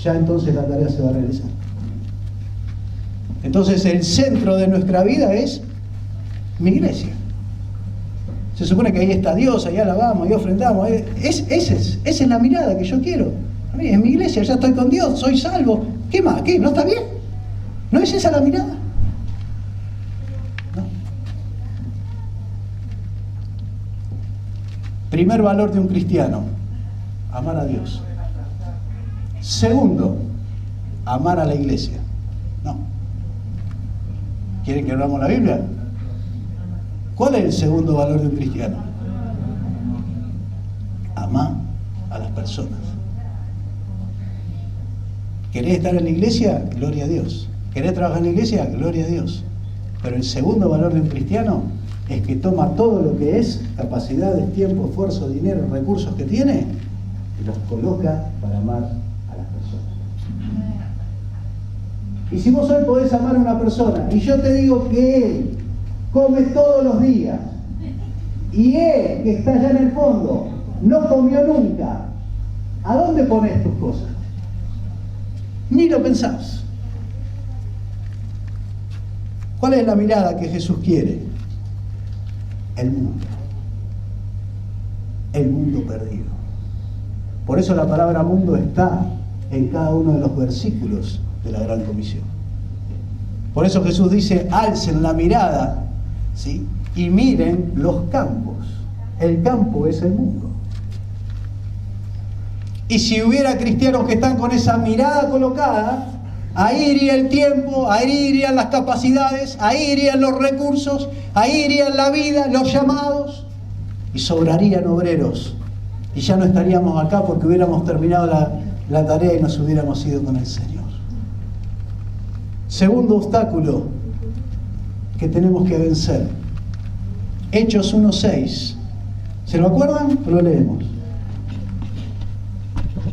ya entonces la tarea se va a realizar. Entonces el centro de nuestra vida es mi iglesia. Se supone que ahí está Dios, ahí alabamos, ahí ofrendamos. Esa es la mirada que yo quiero. A mí, en mi iglesia ya estoy con Dios, soy salvo. ¿Qué más? ¿Qué? ¿No está bien? ¿No es esa la mirada? No. Primer valor de un cristiano: amar a Dios. Segundo, amar a la iglesia. No. ¿Quieren que abramos la Biblia? ¿Cuál es el segundo valor de un cristiano? Amar a las personas. ¿Querés estar en la iglesia? Gloria a Dios. ¿Querés trabajar en la iglesia? Gloria a Dios. Pero el segundo valor de un cristiano es que toma todo lo que es capacidades, tiempo, esfuerzo, dinero, recursos que tiene y los coloca para amar a las personas. Y si vos hoy podés amar a una persona y yo te digo que él come todos los días y él, que está allá en el fondo, no comió nunca, ¿a dónde pones tus cosas? Ni lo pensás. ¿Cuál es la mirada que Jesús quiere? El mundo. El mundo perdido. Por eso la palabra mundo está en cada uno de los versículos de la Gran Comisión. Por eso Jesús dice: alcen la mirada, ¿sí? Y miren los campos. El campo es el mundo. Y si hubiera cristianos que están con esa mirada colocada, ahí iría el tiempo, ahí irían las capacidades, ahí irían los recursos, ahí irían la vida, los llamados, y sobrarían obreros. Y ya no estaríamos acá porque hubiéramos terminado la tarea y nos hubiéramos ido con el Señor. Segundo obstáculo que tenemos que vencer. Hechos 1:6. ¿Se lo acuerdan? Lo leemos.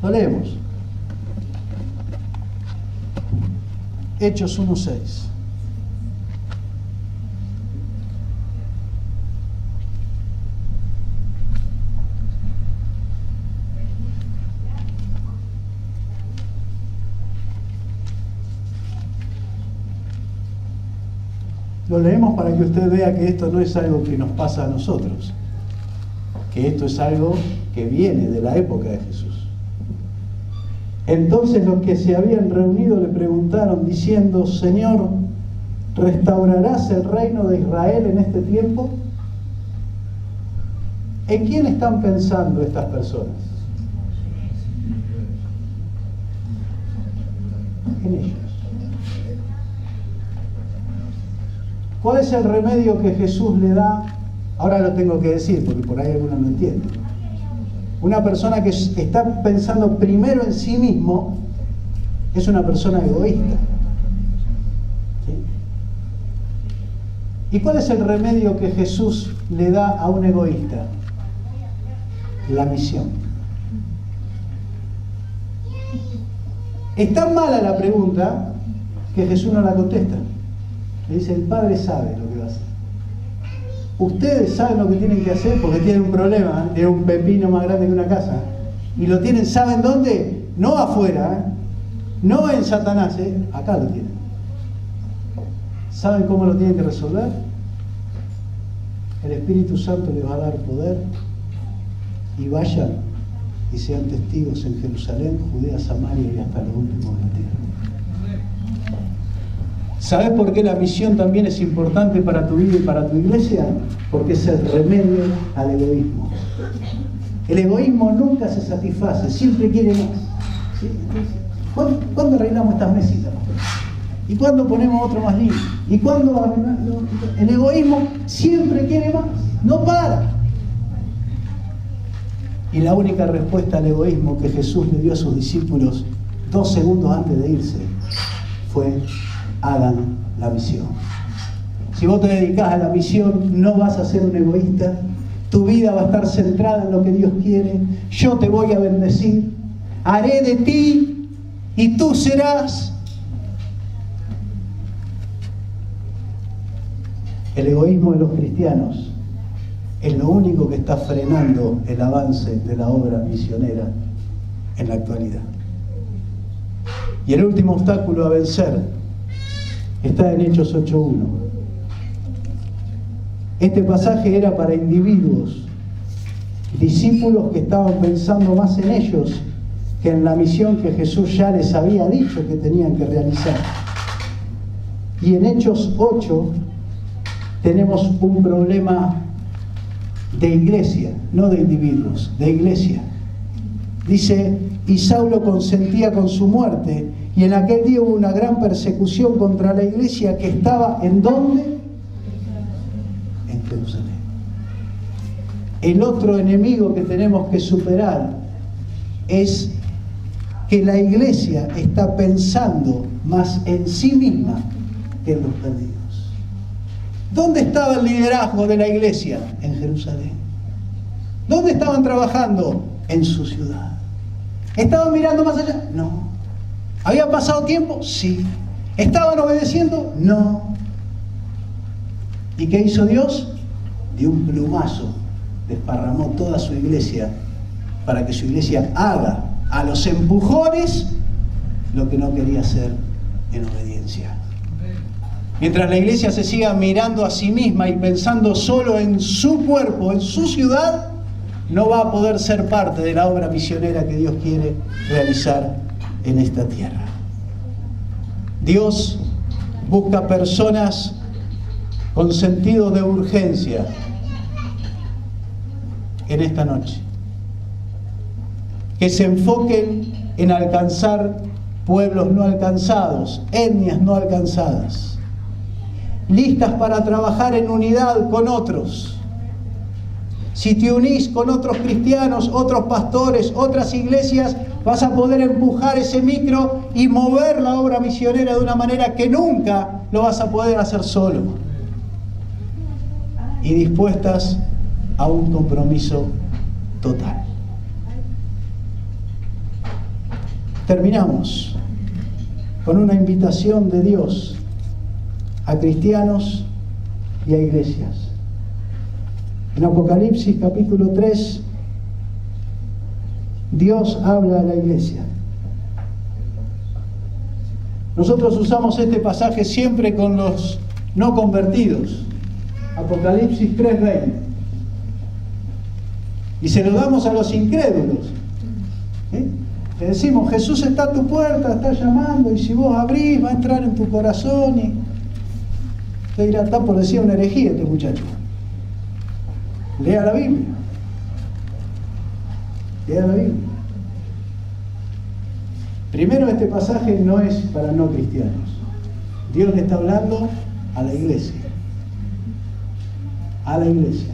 Lo leemos. Hechos 1:6. Lo leemos para que usted vea que esto no es algo que nos pasa a nosotros, que esto es algo que viene de la época de Jesús. Entonces los que se habían reunido le preguntaron diciendo: Señor, ¿restaurarás el reino de Israel en este tiempo? ¿En quién están pensando estas personas? En ellos. ¿Cuál es el remedio que Jesús le da? Ahora lo tengo que decir porque por ahí algunos no entienden. Una persona que está pensando primero en sí mismo es una persona egoísta. ¿Sí? ¿Y cuál es el remedio que Jesús le da a un egoísta? La misión. Es tan mala la pregunta que Jesús no la contesta. Le dice: el Padre sabe lo que va a hacer. Ustedes saben lo que tienen que hacer porque tienen un problema, tienen un pepino más grande que una casa. Y lo tienen, ¿saben dónde? No afuera, no en Satanás, acá lo tienen. ¿Saben cómo lo tienen que resolver? El Espíritu Santo les va a dar poder y vayan y sean testigos en Jerusalén, Judea, Samaria y hasta los últimos de la tierra. ¿Sabes por qué la misión también es importante para tu vida y para tu iglesia? Porque es el remedio al egoísmo. El egoísmo nunca se satisface, siempre quiere más. ¿Sí? ¿Cuándo arreglamos estas mesitas? ¿Y cuándo ponemos otro más lindo? ¿Y cuándo arreglamos? El egoísmo siempre quiere más, no para. Y la única respuesta al egoísmo que Jesús le dio a sus discípulos 2 segundos antes de irse fue: hagan la misión. Si vos te dedicás a la misión, no vas a ser un egoísta. Tu vida va a estar centrada en lo que Dios quiere. Yo te voy a bendecir. Haré de ti y tú serás. El egoísmo de los cristianos es lo único que está frenando el avance de la obra misionera en la actualidad. Y el último obstáculo a vencer está en Hechos 8:1. Este pasaje era para individuos, discípulos que estaban pensando más en ellos que en la misión que Jesús ya les había dicho que tenían que realizar. Y en Hechos 8 tenemos un problema de iglesia, no de individuos, de iglesia. Dice: y Saulo consentía con su muerte, y en aquel día hubo una gran persecución contra la iglesia que estaba ¿en dónde? En Jerusalén. El otro enemigo que tenemos que superar es que la iglesia está pensando más en sí misma que en los perdidos. ¿Dónde estaba el liderazgo de la iglesia? En Jerusalén. ¿Dónde estaban trabajando? En su ciudad. ¿Estaban mirando más allá? No. ¿Había pasado tiempo? Sí. ¿Estaban obedeciendo? No. ¿Y qué hizo Dios? De un plumazo desparramó toda su iglesia para que su iglesia haga a los empujones lo que no quería hacer en obediencia. Mientras la iglesia se siga mirando a sí misma y pensando solo en su cuerpo, en su ciudad, no va a poder ser parte de la obra misionera que Dios quiere realizar en esta tierra. Dios busca personas con sentido de urgencia en esta noche, que se enfoquen en alcanzar pueblos no alcanzados, etnias no alcanzadas, listas para trabajar en unidad con otros. Si te unís con otros cristianos, otros pastores, otras iglesias, vas a poder empujar ese micro y mover la obra misionera de una manera que nunca lo vas a poder hacer solo. Y dispuestas a un compromiso total. Terminamos con una invitación de Dios a cristianos y a iglesias. En Apocalipsis capítulo 3, Dios habla a la iglesia. Nosotros usamos este pasaje siempre con los no convertidos. Apocalipsis 3:20. Y se lo damos a los incrédulos. Que decimos, Jesús está a tu puerta, está llamando, y si vos abrís, va a entrar en tu corazón. Y usted dirá, está por decir una herejía este muchacho. Lea la Biblia. Lea la Biblia. Primero, este pasaje no es para no cristianos. Dios le está hablando a la iglesia. A la iglesia.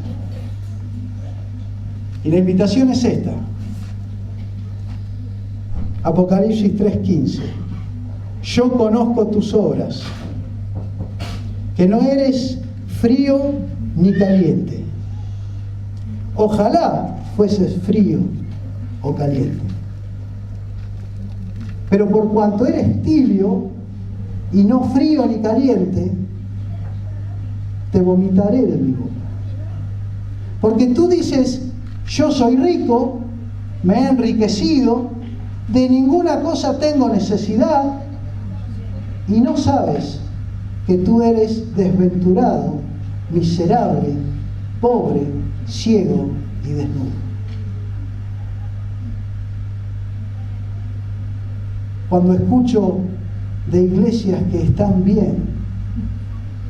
Y la invitación es esta. Apocalipsis 3:15. Yo conozco tus obras, que no eres frío ni caliente. Ojalá fueses frío o caliente. Pero por cuanto eres tibio y no frío ni caliente, te vomitaré de mi boca. Porque tú dices, yo soy rico, me he enriquecido, de ninguna cosa tengo necesidad, y no sabes que tú eres desventurado, miserable, pobre, ciego y desnudo. Cuando escucho de iglesias que están bien,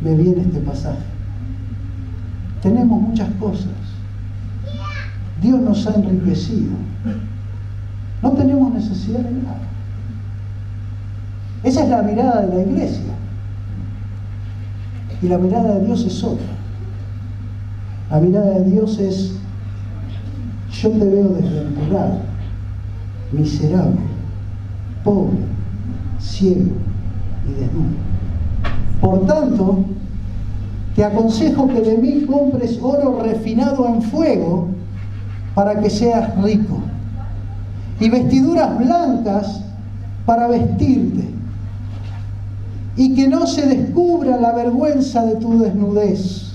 me viene este pasaje. Tenemos muchas cosas. Dios nos ha enriquecido. No tenemos necesidad de nada. Esa es la mirada de la iglesia. Y la mirada de Dios es otra. La mirada de Dios es, yo te veo desventurado, miserable, pobre, ciego y desnudo. Por tanto, te aconsejo que de mí compres oro refinado en fuego para que seas rico, y vestiduras blancas para vestirte, y que no se descubra la vergüenza de tu desnudez.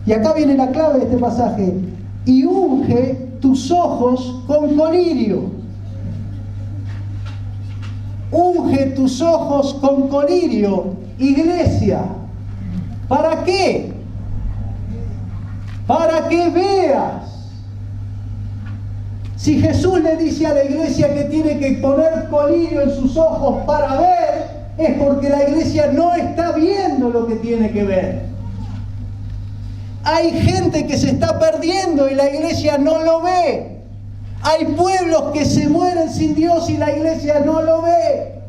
Y acá viene la clave de este pasaje. Y unge tus ojos con colirio. Unge tus ojos con colirio, iglesia. ¿Para qué? Para que veas. Si Jesús le dice a la iglesia que tiene que poner colirio en sus ojos para ver, es porque la iglesia no está viendo lo que tiene que ver. Hay gente que se está perdiendo y la iglesia no lo ve. Hay pueblos que se mueren sin Dios y la iglesia no lo ve.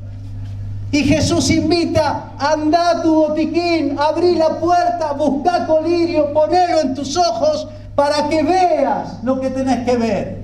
Y Jesús invita, anda a tu botiquín, abrí la puerta, busca colirio, ponelo en tus ojos para que veas lo que tenés que ver.